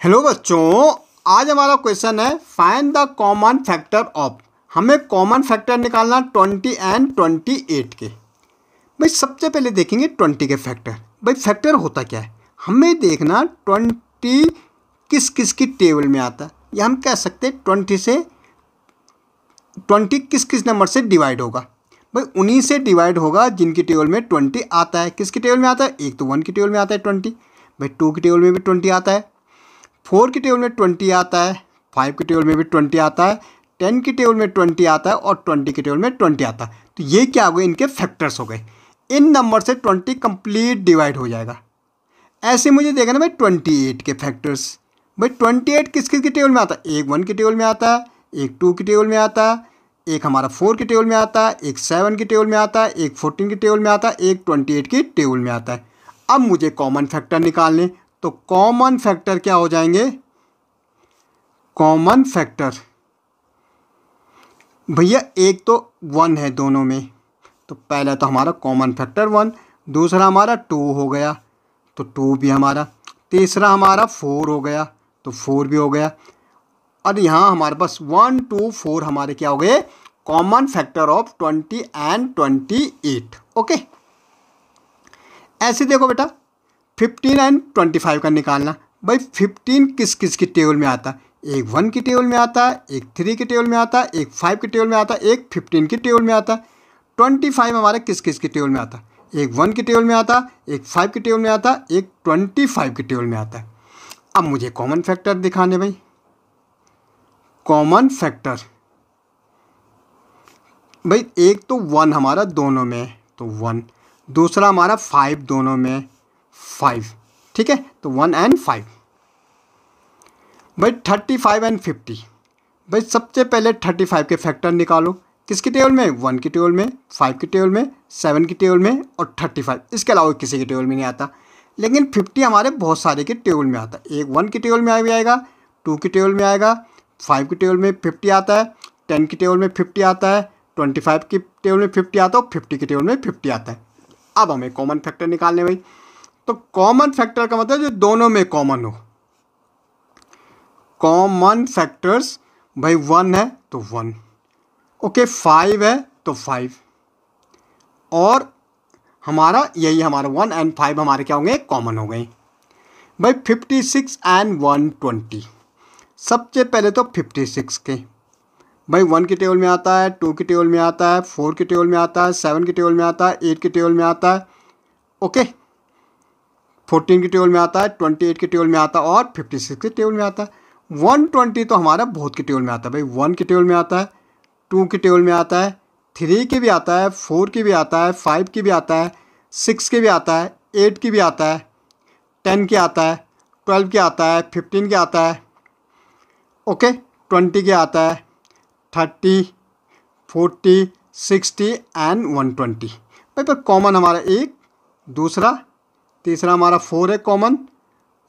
Hello बच्चों, आज हमारा क्वेश्चन है find the common factor of. हमें कॉमन फैक्टर निकालना 20 एंड 28 के। भाई सबसे पहले देखेंगे 20 के फैक्टर। भाई फैक्टर होता क्या है, हमें देखना 20 किस किस की टेबल में आता है, या हम कह सकते हैं 20 किस किस नंबर से डिवाइड होगा। भाई उन्हीं से डिवाइड होगा जिनकी टेबल में 20 आता है। किसकी टेबल में आता है, एक तो 1 की टेबल में आता है 20, भाई 2 की टेबल में भी 20 आता है, 4 की टेबल में 20 आता है, 5 की टेबल में भी 20 आता है, 10 की टेबल में 20 आता है और 20 की टेबल में 20 आता है। तो ये क्या हो गए, इनके फैक्टर्स हो गए। इन नंबर से 20 कंप्लीट डिवाइड हो जाएगा। ऐसे मुझे देखा ना भाई 28 के फैक्टर्स। भाई 28 किस किस की टेबल में आता है, एक 1 की टेबल में आता है, एक 2 की टेबल में आता है, एक हमारा 4 की टेबल में आता है, एक 7 की टेबल में आता है, एक 14 की टेबल में आता है, एक 28 की टेबल में आता है। अब मुझे कॉमन फैक्टर निकालने, तो कॉमन फैक्टर क्या हो जाएंगे, कॉमन फैक्टर भैया एक तो 1 है दोनों में, तो पहला तो हमारा कॉमन फैक्टर 1, दूसरा हमारा 2 हो गया तो 2 भी हमारा, तीसरा हमारा 4 हो गया तो 4 भी हो गया। और यहाँ हमारे पास 1 2 4 हमारे क्या हो गए, common factor of 20 and 28। Okay, ऐसे देखो बेटा 15 एंड 25 का निकालना। भाई 15 किस किस की टेबल में आता है, एक 1 की टेबल में आता है, एक 3 की टेबल में आता है, एक 5 की टेबल में आता है, एक 15 की टेबल में आता है। 25 हमारे किस किस की टेबल में आता है, एक 1 की टेबल में आता है, एक 5 की टेबल में आता है, एक 25 की टेबल में आता है। अब मुझे कॉमन फैक्टर दिखाने भाई, कॉमन फैक्टर भाई एक तो 1 हमारा दोनों में तो 1, दूसरा हमारा 5 दोनों में 5, ठीक है, तो 1 एंड 5। भाई 35 एंड 50। भाई सबसे पहले 35 के फैक्टर निकालो, किसकी टेबल में, 1 की टेबल में, 5 की टेबल में, 7 की टेबल में और 35, इसके अलावा किसी की टेबल में नहीं आता। लेकिन 50 हमारे बहुत सारे की टेबल में आता है, एक 1 की टेबल में भी आएगा, 2 की टेबल में आएगा, 5 की टेबल में 50 आता है, 10 की टेबल में 50 आता है, 25 की टेबल में 50 आता है और 50 की टेबल में 50 आता है। अब हमें कॉमन फैक्टर निकालने भाई, तो कॉमन फैक्टर का मतलब जो दोनों में कॉमन हो। कॉमन फैक्टर्स भाई 1 है तो 1, ओके 5 है तो 5, और हमारा यही हमारा 1 एंड 5 हमारे क्या होंगे, कॉमन हो गए। भाई 56 एंड 120। सबसे पहले तो 56 के, भाई 1 की टेबल में आता है, 2 की टेबल में आता है, 4 की टेबल में आता है, 7 की टेबल में आता है, 8 की टेबल में आता है, ओके 14 की टेबल में आता है, 28 की टेबल में आता है और 56 की टेबल में आता है। 120 तो हमारा बहुत की टेबल में आता है। भाई 1 की टेबल में आता है, 2 की टेबल में आता है, 3 की भी आता है, 4 की भी आता है, 5 की भी आता है, 6 की भी आता है, 8 की भी आता है, 10 की आता है, 12 की आता है, 15 की आता है, ओके 20 की आता है, 30, 40, 60 एंड 120। भाई पर कॉमन हमारा एक, दूसरा, तीसरा हमारा 4 है कॉमन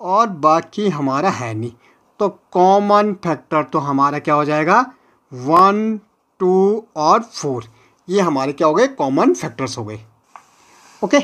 और बाकी हमारा है नहीं। तो कॉमन फैक्टर तो हमारा क्या हो जाएगा, 1 2 और 4, ये हमारे क्या हो गए, कॉमन फैक्टर्स हो गए। ओके।